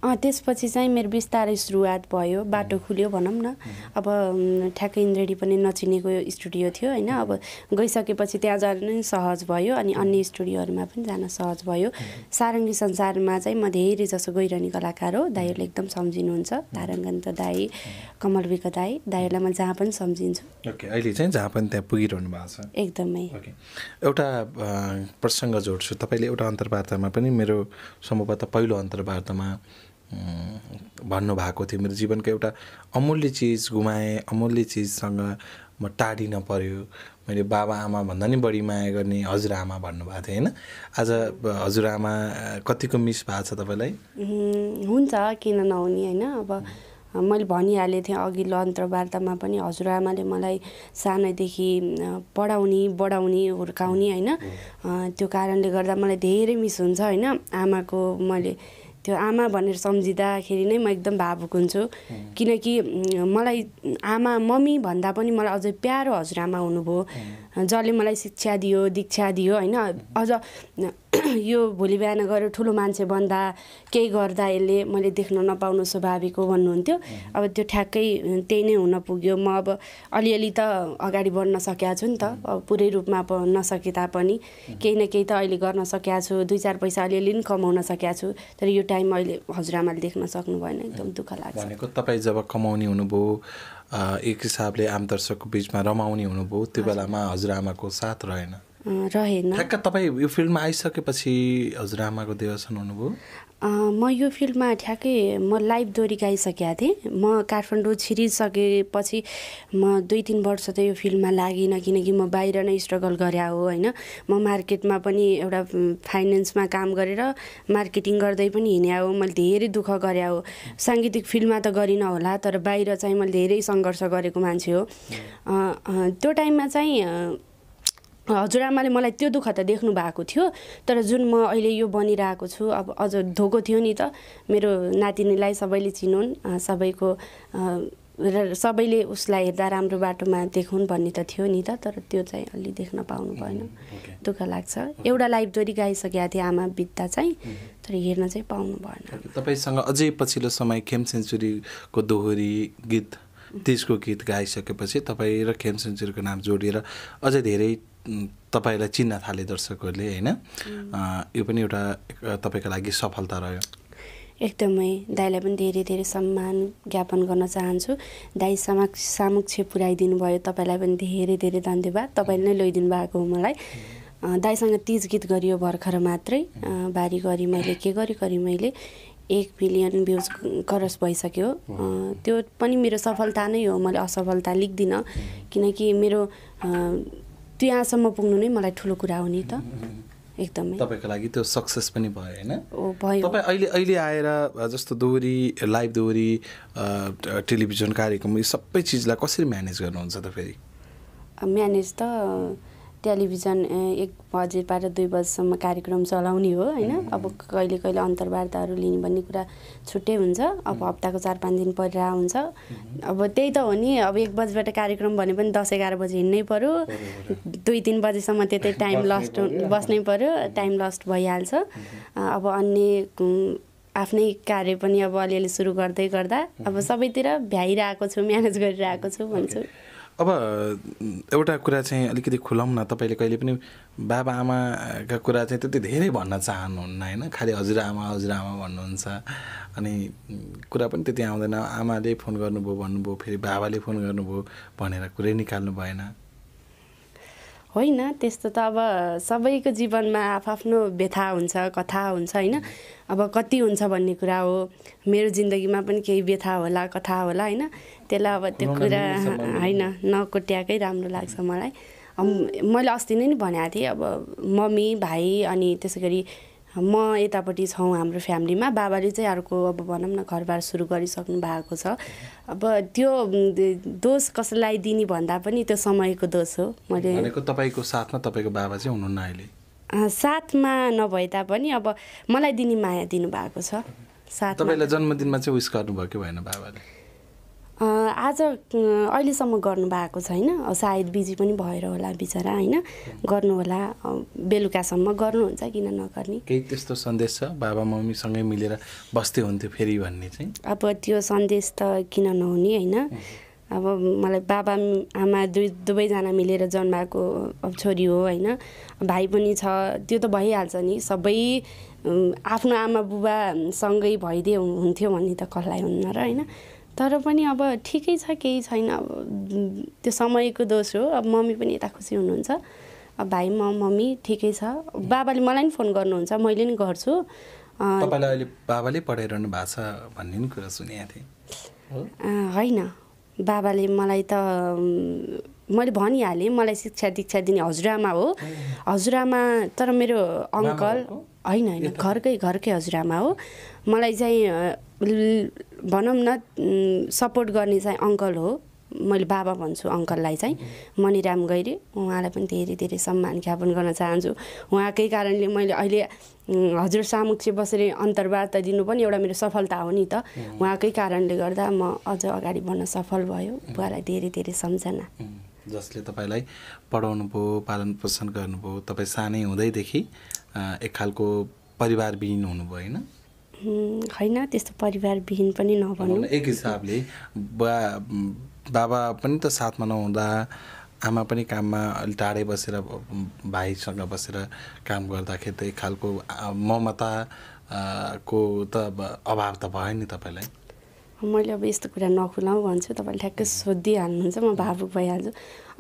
[SPEAKER 11] त्यसपछि चाहिँ मेरो बिस्तारै सुरुवात भयो, बाटो खुल्यो भनौँ न। अब ठ्याक्कै इन्द्रेडी पनि नचिनेको स्टुडियो थियो होइन। अब गइसकेपछि त्यहाँ जान नै सहज भयो, अनि अन्य स्टुडियोहरूमा पनि जान सहज भयो। सारङ्गी संसारमा चाहिँ म धेरै जसो गइरहने कलाकार हो। दाईहरूले एकदम सम्झिनुहुन्छ, तारङ्गन्त दाई, कमलविका दाईहरूलाई म जहाँ पनि सम्झिन्छु।
[SPEAKER 12] ओके, अहिले चाहिँ जहाँ पनि त्यहाँ पुगिरहनु भएको छ।
[SPEAKER 11] एकदमै।
[SPEAKER 12] ओके, एउटा प्रसङ्ग जोड्छु। तपाईँले एउटा अन्तर्वार्तामा पनि, मेरो सम्भवतः पहिलो अन्तर्वार्तामा भन्नुभएको थियो, मेरो जीवनको एउटा अमूल्य चिज गुमाएँ, अमूल्य चिजसँग म टाढिन पर्यो, मैले बाबा आमा भन्दा नि बढी माया गर्ने हजुरआमा भन्नुभएको थियो होइन। आज हजुरआमा कतिको मिस भएको छ तपाईँलाई?
[SPEAKER 11] हुन्छ, किन नहुने होइन। अब मैले भनिहालेको थिएँ अघिल्लो अन्तर्वार्तामा पनि, हजुरआमाले मलाई सानैदेखि पढाउने बढाउने हुर्काउने होइन। त्यो कारणले गर्दा मलाई धेरै मिस हुन्छ होइन। आमाको मैले त्यो आमा भनेर सम्झिँदाखेरि नै म एकदम भावुक हुन्छु, किनकि मलाई आमा मम्मी भन्दा पनि मलाई अझै प्यारो हजुरआमा हुनुभयो, जसले मलाई शिक्षा दियो, दीक्षा दियो होइन। अझ यो भोलि बिहान गएर ठुलो मान्छे बन्दा केही गर्दा यसले मैले देख्न नपाउनु स्वाभाविक हो भन्नुहुन्थ्यो। अब त्यो ठ्याक्कै त्यही नै हुन पुग्यो। म अब अलिअलि त अगाडि बढ्न सकेको छु नि त, अब पुरै रूपमा नसके तापनि केही न केही त अहिले गर्न सकेको छु, 2-4 पैसा अलिअलि पनि कमाउन सकेको छु। तर यो टाइम अहिले हजुरआमाले देख्न सक्नु भएन, एकदम दुःख लाग्छ।
[SPEAKER 12] भनेको तपाईँ जब कमाउने हुनुभयो, एक हिसाबले आम दर्शकको बिचमा रमाउने हुनुभयो, त्यो बेलामा हजुरआमाको साथ रहेन। ठ्याक्क तपाईँ यो फिल्डमा आइसकेपछि हजुरआमाको देवसन हुनुभयो?
[SPEAKER 11] म यो फिल्डमा ठ्याक्कै म लाइभ दोहोरी गाइसकेको थिएँ। म काठमाडौँ छिरिसकेपछि म 2-3 वर्ष त यो फिल्डमा लागिनँ, किनकि म बाहिर नै स्ट्रगल गरे हो होइन। म मार्केटमा पनि एउटा फाइनेन्समा काम गरेर मार्केटिङ गर्दै पनि हिँडे हो। मैले धेरै दुःख गरे हो। साङ्गीतिक फिल्डमा त गरिनँ होला, तर बाहिर चाहिँ मैले धेरै सङ्घर्ष गरेको मान्छे हो। त्यो टाइममा चाहिँ हजुरआमाले मलाई त्यो दुःख त देख्नु भएको थियो, तर जुन म अहिले यो बनिरहेको छु, अब अझ धोको थियो नि त। मेरो नातिनीलाई सबैले चिनुन्, सबैले उसलाई हेर्दा राम्रो बाटोमा देखुन् भन्ने त थियो नि त, तर त्यो चाहिँ अलि देख्न पाउनु भएन। दुःख लाग्छ। एउटा लाइभ दोहोरी गाइसकेको थिएँ आमा बित्दा चाहिँ, तर हेर्न चाहिँ पाउनु भएन।
[SPEAKER 12] तपाईँसँग अझै पछिल्लो समय खेम सेन्चुरीको दोहोरी गीत, त्यसको गीत गाइसकेपछि तपाईँ र खेम सेन्चुरीको नाम जोडिएर अझै धेरै तपाईँलाई चिन्न थाले दर्शकहरूले होइन। यो पनि एउटा तपाईँको लागि सफलता रह्यो।
[SPEAKER 11] एकदमै दाइलाई पनि धेरै धेरै सम्मान ज्ञापन गर्न चाहन्छु। दाइ सामुक्ष पुर्याइदिनु भयो, तपाईँलाई पनि धेरै धेरै धन्यवाद। तपाईँले नै लैदिनु भएको हो मलाई। दाइसँग तीज गीत गरियो भर्खर मात्रै, बारी गरी मैले के गरी मैले 1 मिलियन भ्युज क्रस भइसक्यो। त्यो पनि मेरो सफलता नै हो, मैले असफलता लेख्दिनँ, किनकि मेरो त्यो यहाँसम्म पुग्नु नै मलाई ठुलो कुरा हो नि त। एकदमै
[SPEAKER 12] तपाईँको लागि त्यो सक्सेस पनि भयो होइन?
[SPEAKER 11] भयो।
[SPEAKER 12] तपाईँ अहिले आएर जस्तो दोहोरी, लाइभ दोहोरी, टेलिभिजन कार्यक्रम, यो सबै चिजलाई कसरी म्यानेज गर्नुहुन्छ त? फेरि
[SPEAKER 11] म्यानेज त टेलिभिजन 1 बजेबाट 2 बजेसम्म कार्यक्रम चलाउने हो होइन। अब कहिले कहिले अन्तर्वार्ताहरू लिने भन्ने कुरा छुट्टै हुन्छ। अब हप्ताको 4-5 दिन परिरहेको हुन्छ। अब त्यही त हो नि, अब 1 बजेबाट कार्यक्रम भने पनि 10-11 बजे हिँड्नै पर्यो, 2-3 बजेसम्म त्यतै टाइम लस्ट बस्नै पर्यो, टाइम लस्ट भइहाल्छ। अब अन्य आफ्नै कार्य पनि अब अलिअलि सुरु गर्दै गर्दा अब सबैतिर भ्याइरहेको छु, म्यानेज गरिरहेको छु भन्छु।
[SPEAKER 12] अब एउटा कुरा चाहिँ अलिकति खुलाउँ न, तपाईँले कहिले पनि बाबा आमाका कुरा चाहिँ त्यति धेरै भन्न चाहनुहुन्न होइन, खालि हजुरआमा भन्नुहुन्छ, अनि कुरा पनि त्यति आउँदैन। आमाले फोन गर्नुभयो भन्नुभयो, फेरि बाबाले फोन गर्नुभयो भनेर कुरै निकाल्नु भएन?
[SPEAKER 11] होइन, त्यस्तो त अब सबैको जीवनमा आफ्नो व्यथा हुन्छ, कथा हुन्छ होइन। अब कति हुन्छ भन्ने कुरा हो। मेरो जिन्दगीमा पनि केही व्यथा होला, कथा होला होइन। त्यसलाई अब त्यो कुरा होइन नकोट्याएकै राम्रो लाग्छ मलाई। मैले अस्ति नै भनेको थिएँ, अब मम्मी, भाइ अनि त्यसै गरी म यतापट्टि छौँ हाम्रो फ्यामिलीमा। बाबाले चाहिँ अर्को अब भनौँ न घरबार सुरु गरिसक्नु भएको छ। अब त्यो दोष कसैलाई दिने भन्दा पनि त्यो समयको दोष हो। मैले
[SPEAKER 12] भनेको तपाईँको साथमा तपाईँको बाबा चाहिँ हुनुहुन्न अहिले?
[SPEAKER 11] साथमा नभए तापनि अब मलाई दिने माया दिनुभएको छ।
[SPEAKER 12] तपाईँलाई जन्मदिनमा चाहिँ विस गर्नुभयो कि भएन बाबाले?
[SPEAKER 11] आज अहिलेसम्म गर्नुभएको छैन, सायद बिजी पनि भएर होला बिचरा होइन। गर्नु होला, बेलुकासम्म गर्नुहुन्छ, किन नगर्ने।
[SPEAKER 12] केही त्यस्तो सन्देश छ बाबा मम्मीसँगै मिलेर बस्दै हुन्थ्यो फेरि भन्ने चाहिँ?
[SPEAKER 11] अब त्यो सन्देश त किन नहुने होइन। अब मलाई बाबा आमा दुवैजना मिलेर जन्माएको अब छोरी हो होइन। भाइ पनि छ, त्यो त भइहाल्छ नि। सबै आफ्नो आमा बुबासँगै भइदिए हुन्थ्यो भन्ने त कसलाई हुन्न र होइन। तर पनि अब ठिकै छ, केही छैन, अब त्यो समयको दोष हो। अब मम्मी पनि यता खुसी हुनुहुन्छ, अब भाइ मम्मी ठिकै छ। बाबाले मलाई नि फोन गर्नुहुन्छ, मैले नि गर्छु।
[SPEAKER 12] तपाईँलाई अहिले बाबाले पढाइरहनु भएको छ भन्ने नि कुरा सुनेको थिएँ।
[SPEAKER 11] होइन, बाबाले मलाई त मैले भनिहालेँ, मलाई शिक्षा दीक्षा दिने हजुरआमा हो। हजुरआमा तर मेरो अङ्कल होइन, घरकै हजुरआमा हो। मलाई चाहिँ भनौँ न सपोर्ट गर्ने चाहिँ अङ्कल हो। मैले बाबा भन्छु अङ्कललाई चाहिँ, मणिराम गैरे। उहाँलाई पनि धेरै धेरै सम्मान ज्ञापन गर्न चाहन्छु। उहाँकै कारणले मैले अहिले हजुर सामुक्ष बसेर अन्तर्वार्ता दिनु पनि एउटा मेरो सफलता हो नि त। उहाँकै कारणले गर्दा म अझ अगाडि बढ्न सफल भयो। बुवालाई धेरै धेरै सम्झना।
[SPEAKER 12] जसले तपाईँलाई पढाउनु भयो, पालन पोषण गर्नुभयो, तपाईँ सानै हुँदैदेखि एक खालको परिवारविहीन हुनुभयो होइन?
[SPEAKER 11] होइन, त्यस्तो परिवारविहीन पनि नभनौँ।
[SPEAKER 12] एक हिसाबले बाबा पनि त साथमा नहुँदा, आमा पनि काममा अलि टाढै बसेर भाइसँग बसेर काम गर्दाखेरि त एक खालको ममता को त अभाव त भयो नि तपाईँलाई?
[SPEAKER 11] मैले अब यस्तो कुरा नखुलाउँ भन्छु, तपाईँले ठ्याक्कै सोधिहाल्नुहुन्छ, म भावुक भइहाल्छु।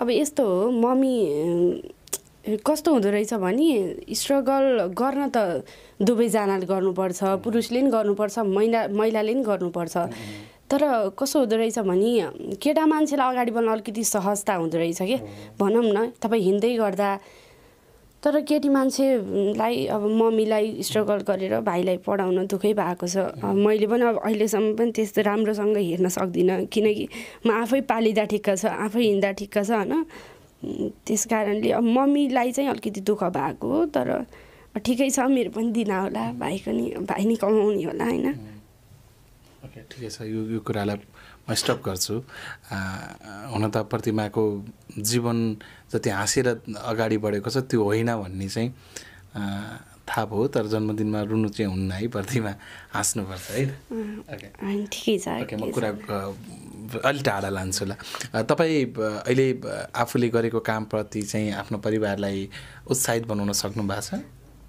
[SPEAKER 11] अब यस्तो हो, मम्मी कस्तो हुँदो रहेछ भने स्ट्रगल गर्न त दुवैजनाले गर्नुपर्छ, पुरुषले पनि गर्नुपर्छ, महिलाले पनि गर्नुपर्छ। तर कसो हुँदो रहेछ भने केटा मान्छेलाई अगाडि बढ्न अलिकति सहजता हुँदो रहेछ क्या, भनौँ न तपाईँ हिँड्दै गर्दा। तर केटी मान्छेलाई अब मम्मीलाई स्ट्रगल गरेर भाइलाई पढाउन दुःखै भएको छ। मैले पनि अब अहिलेसम्म पनि त्यस्तो राम्रोसँग हेर्न सक्दिनँ, किनकि म आफै पालिँदा ठिक्क छ, आफै हिँड्दा ठिक्क छ होइन। त्यस कारणले अब मम्मीलाई चाहिँ अलिकति दुःख भएको हो। तर ठिकै छ, मेरो पनि दिन होला, भाइ नि कमाउने होला होइन।
[SPEAKER 12] ओके, ठिकै छ, यो कुरालाई म स्टप गर्छु। हुन त प्रतिमाको जीवन जति हाँसेर अगाडि बढेको छ त्यो होइन भन्ने चाहिँ थाहा भयो। तर जन्मदिनमा रुनु चाहिँ हुन्न है, प्रतिमा हाँस्नुपर्छ है। ओके,
[SPEAKER 11] ठिकै छ।
[SPEAKER 12] ओके, म कुरा अलि टाढा लान्छु ल। तपाईँ अहिले आफूले गरेको कामप्रति चाहिँ आफ्नो परिवारलाई उत्साहित बनाउन सक्नु भएको छ?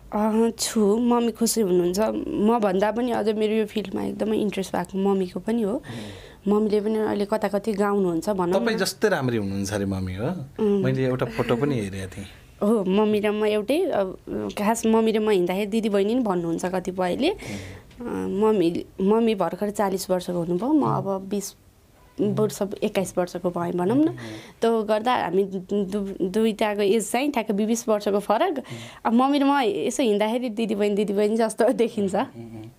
[SPEAKER 11] छु मम्मी खुसी हुनुहुन्छ मभन्दा पनि अझ मेरो यो फिल्डमा एकदमै इन्ट्रेस्ट भएको मम्मीको पनि हो मम्मीले पनि अहिले कता कति गाउनुहुन्छ भनौँ
[SPEAKER 12] तपाईँ जस्तै राम्री हुनुहुन्छ अरे मम्मी हो मैले एउटा फोटो पनि हेरेको थिएँ
[SPEAKER 11] हो मम्मी र म एउटै खास मम्मी र म हिँड्दाखेरि दिदी बहिनी नि भन्नुहुन्छ कतिपयले मम्मी भर्खर 40 वर्षको हुनुभयो म अब 21 वर्षको भएँ भनौँ न त्यो गर्दा हामी दुईटाको एज चाहिँ ठ्याक्क 20 वर्षको फरक अब मम्मी र म यसो हिँड्दाखेरि दिदी बहिनी जस्तो देखिन्छ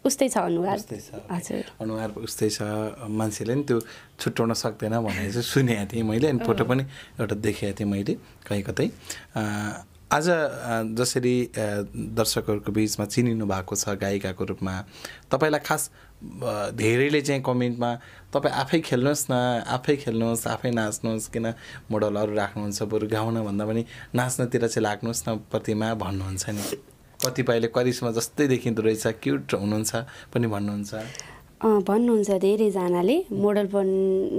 [SPEAKER 11] उस्तै छ अनुहार हजुर
[SPEAKER 12] अनुहार उस्तै छ मान्छेले नि त्यो छुट्याउन सक्दैन भनेर चाहिँ सुनेको थिएँ मैले अनि फोटो पनि एउटा देखेको थिएँ मैले कतै आज जसरी दर्शकहरूको बिचमा चिनिनु भएको छ गायिकाको रूपमा तपाईँलाई खास धेरैले चाहिँ कमेन्टमा तपाईँ आफै खेल्नुहोस् न आफै नाच्नुहोस् किन मोडलहरू राख्नुहुन्छ बरु गाउन भन्दा पनि नाच्नतिर चाहिँ लाग्नुहोस् न प्रतिमा भन्नुहुन्छ नि कतिपयले करिश्मा जस्तै देखिँदो रहेछ क्युट हुनुहुन्छ पनि भन्नुहुन्छ
[SPEAKER 11] भन्नुहुन्छ धेरैजनाले मोडल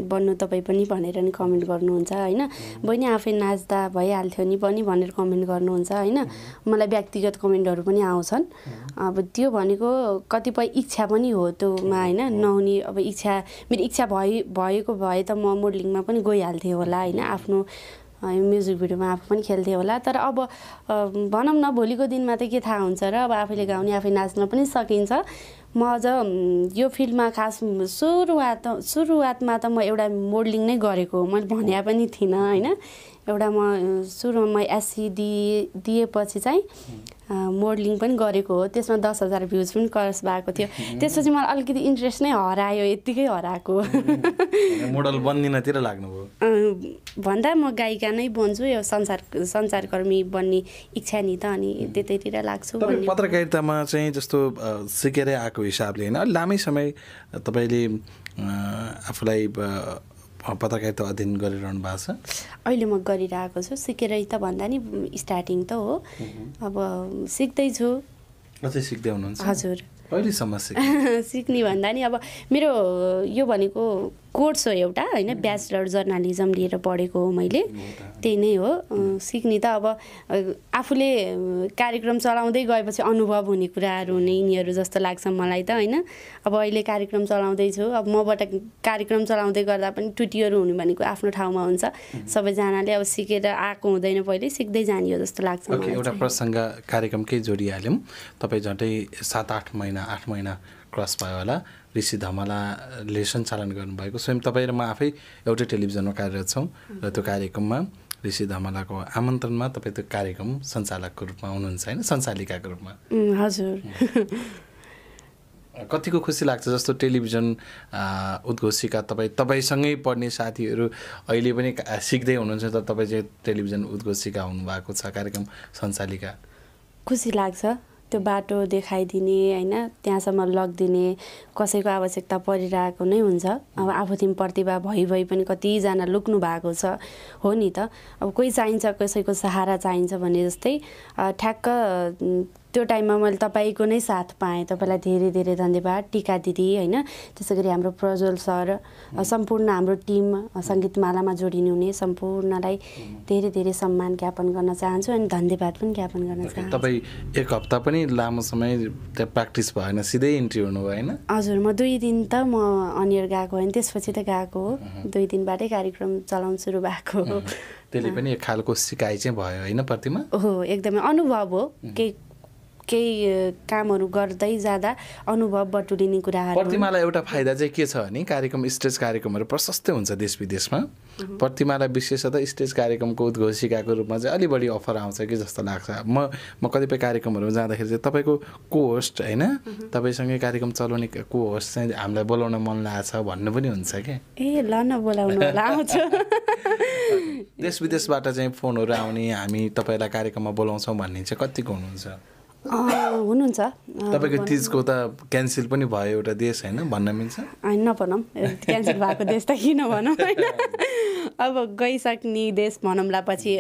[SPEAKER 11] बन्नु तपाईँ पनि भनेर नि कमेन्ट गर्नुहुन्छ होइन बहिनी आफै नाच्दा भइहाल्थ्यो नि पनि भनेर कमेन्ट गर्नुहुन्छ होइन मलाई व्यक्तिगत कमेन्टहरू पनि आउँछन् अब त्यो भनेको कतिपय इच्छा पनि हो त्योमा होइन नहुने अब इच्छा मेरो इच्छा भएको भए त म मोडलिङमा पनि गइहाल्थेँ होला होइन आफ्नो म्युजिक भिडियोमा आफू पनि खेल्थेँ होला तर अब भनौँ न भोलिको दिनमा त के थाहा हुन्छ र अब आफैले गाउने आफै नाच्न पनि सकिन्छ म अझ यो फिल्डमा खास सुरुवातमा त म एउटा मोडलिङ नै गरेको मैले भने पनि थिइनँ होइन एउटा म सुरुमा एससी दिएपछि चाहिँ मोडलिङ पनि गरेको हो त्यसमा 10,000 भ्युज पनि क्रस भएको थियो त्यसपछि मलाई अलिकति इन्ट्रेस्ट नै हरायो यत्तिकै हराएको
[SPEAKER 12] मोडल बन्दिनतिर लाग्नुभयो
[SPEAKER 11] भन्दा म गायिका नै बन्छु यो संसारकर्मी बन्ने इच्छा नि त अनि त्यतैतिर लाग्छु
[SPEAKER 12] पत्रकारितामा चाहिँ जस्तो सिकेरै आएको हिसाबले होइन लामै समय तपाईँले आफूलाई पत्रकारिता अध्ययन गरिरहनु भएको छ
[SPEAKER 11] अहिले म गरिरहेको छु सिकेरै त भन्दा नि स्टार्टिङ त हो अब सिक्दैछु
[SPEAKER 12] अझै सिक्दै हुनुहुन्छ
[SPEAKER 11] हजुर
[SPEAKER 12] कहिलेसम्म
[SPEAKER 11] सिक्ने भन्दा नि अब मेरो यो भनेको कोर्स हो एउटा होइन ब्याचलर जर्नलिजम लिएर पढेको हो मैले त्यही नै हो सिक्ने त अब आफूले कार्यक्रम चलाउँदै गएपछि अनुभव हुने कुराहरू हुने यिनीहरू जस्तो लाग्छ मलाई त होइन अब अहिले कार्यक्रम चलाउँदैछु अब मबाट कार्यक्रम चलाउँदै गर्दा पनि टुटीहरू हुनु भनेको आफ्नो ठाउँमा हुन्छ सबैजनाले अब सिकेर आएको हुँदैन पहिले सिक्दै जानियो जस्तो लाग्छ
[SPEAKER 12] एउटा प्रसङ्ग कार्यक्रमकै जोडिहाल्यौँ तपाईँ झन्डै 7-8 महिना क्रस भयो होला ऋषि धमलाले सञ्चालन गर्नुभएको स्वयं तपाईँ र म आफै एउटै टेलिभिजनमा कार्यरत छौँ र त्यो कार्यक्रममा ऋषि धमलाको आमन्त्रणमा तपाईँ त्यो कार्यक्रम सञ्चालकको रूपमा हुनुहुन्छ होइन सञ्चालिकाको रूपमा
[SPEAKER 11] हजुर
[SPEAKER 12] कतिको खुसी लाग्छ जस्तो टेलिभिजन उद्घोषिका तपाईँसँगै पढ्ने साथीहरू अहिले पनि सिक्दै हुनुहुन्छ त तपाईँ चाहिँ टेलिभिजन उद्घोषिका हुनुभएको छ कार्यक्रम सञ्चालिका
[SPEAKER 11] खुसी लाग्छ त्यो बाटो देखाइदिने होइन त्यहाँसम्म लगिदिने कसैको आवश्यकता परिरहेको नै हुन्छ अब आफूतिर प्रतिभा भइ पनि कतिजना लुक्नु भएको छ हो नि त अब कोही चाहिन्छ कसैको सहारा चाहिन्छ भने जस्तै ठ्याक्क त्यो टाइममा मैले तपाईँको नै साथ पाएँ तपाईँलाई धेरै धेरै धन्यवाद टिका दिदी होइन त्यसै गरी हाम्रो प्रज्वल सर सम्पूर्ण हाम्रो टिम सङ्गीतमालामा जोडिनु हुने सम्पूर्णलाई धेरै धेरै सम्मान ज्ञापन गर्न चाहन्छु अनि धन्यवाद पनि ज्ञापन गर्न चाहन्छु
[SPEAKER 12] तपाईँ एक हप्ता पनि लामो समय त्यहाँ प्र्याक्टिस भएन सिधै इन्ट्री हुनुभयो होइन
[SPEAKER 11] हजुर म 2 दिन त म अनियर गएको होइन त्यसपछि त गएको हो 2 दिनबाटै कार्यक्रम चलाउन सुरु भएको हो
[SPEAKER 12] त्यसले पनि एक खालको सिकाइ चाहिँ भयो होइन प्रतिमा
[SPEAKER 11] हो एकदमै अनुभव हो केही कामहरू गर्दै जाँदा अनुभव बटुलिने कुराहरू
[SPEAKER 12] प्रतिमालाई एउटा फाइदा चाहिँ के छ भने कार्यक्रम स्टेज कार्यक्रमहरू प्रशस्तै हुन्छ देश विदेशमा प्रतिमालाई विशेषतः स्टेज कार्यक्रमको उद्घोषिकाको रूपमा चाहिँ अलि बढी अफर आउँछ कि जस्तो लाग्छ म कतिपय कार्यक्रमहरूमा जाँदाखेरि चाहिँ तपाईँको को होस्ट होइन तपाईँसँगै कार्यक्रम चलाउने को होस्ट चाहिँ हामीलाई बोलाउन मन लागेको छ भन्नु पनि हुन्छ क्या
[SPEAKER 11] ए ल न बोलाउनु होला आउँछ
[SPEAKER 12] देश विदेशबाट चाहिँ फोनहरू आउने हामी तपाईँलाई कार्यक्रममा बोलाउँछौँ भन्ने चाहिँ कतिको हुनुहुन्छ
[SPEAKER 11] हुनुहुन्छ
[SPEAKER 12] तपाईँको तिजको त क्यान्सल पनि भयो एउटा देश होइन भन्न मिल्छ
[SPEAKER 11] नभनौँ क्यान्सल भएको देश त किन भनौँ होइन अब गइसक्ने देश भनौँला पछि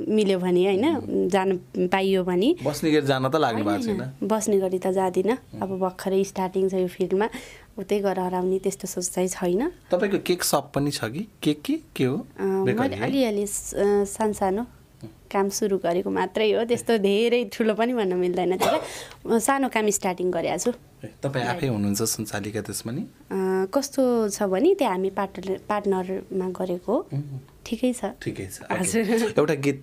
[SPEAKER 11] मिल्यो भने होइन जान पाइयो भने
[SPEAKER 12] बस्ने गरी जान त लाग्नु भएको छैन
[SPEAKER 11] बस्ने गरी त जाँदिनँ अब भर्खरै स्टार्टिङ छ यो फिल्डमा उतै गरेर हराउने त्यस्तो सोच चाहिँ छैन
[SPEAKER 12] तपाईँको केक सप पनि छ कि के हो
[SPEAKER 11] मैले अलिअलि सानो काम सुरु गरेको मात्रै हो, त्यस्तो धेरै ठुलो पनि भन्न मिल्दैन त्यसलाई। सानो काम स्टार्टिङ गरेको छु।
[SPEAKER 12] तपाईँ आफै हुनुहुन्छ सञ्चालिका त्यसमा नि?
[SPEAKER 11] कस्तो छ भने त्यहाँ हामी पार्टनरमा गरेको ठिकै छ।
[SPEAKER 12] ठिकै छ, हजुर। एउटा गीत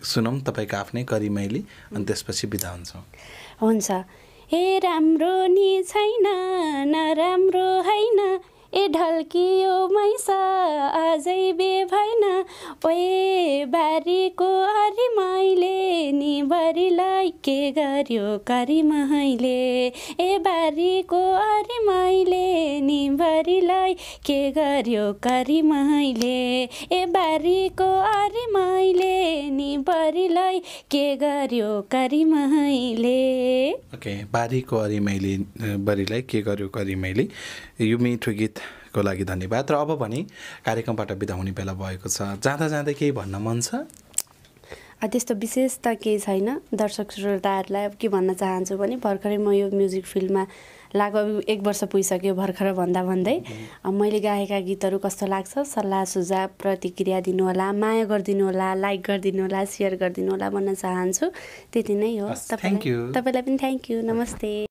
[SPEAKER 12] सुनौँ तपाईँको आफ्नै करिमाइली, अनि त्यसपछि बिदा हुन्छौँ।
[SPEAKER 11] हुन्छ। ए राम्रो नि छैन नराम्रो होइन, ए ढल्कियो मैसा अझै बे भएन, ओए बारीको हरि मैले नि बरीलाई के गर्यो करी मैले, ए बारीको हरि मैले नि बरीलाई के गर्यो करी मैले, ए बारीको हरि मैले नि बरीलाई के गर्यो करी मैले।
[SPEAKER 12] ओके, बारीको हरि मैले बरीलाई के गर्यो करी मैले। यो मिठो गीतको लागि धन्यवाद। र अब भने कार्यक्रमबाट बिदा हुने बेला भएको छ। जाँदा जाँदै केही भन्न मन छ?
[SPEAKER 11] त्यस्तो विशेष त केही छैन। दर्शक श्रोताहरूलाई अब के भन्न चाहन्छु भने भर्खरै म यो म्युजिक फिल्डमा लगभग 1 वर्ष पुगिसक्यो भर्खर भन्दै। मैले गाएका गीतहरू कस्तो लाग्छ सल्लाह सुझाव प्रतिक्रिया दिनुहोला, माया गरिदिनु होला, लाइक गरिदिनु होला, सेयर गरिदिनु होला भन्न चाहन्छु। त्यति नै हो। तपाईँलाई पनि थ्याङ्क यू। नमस्ते।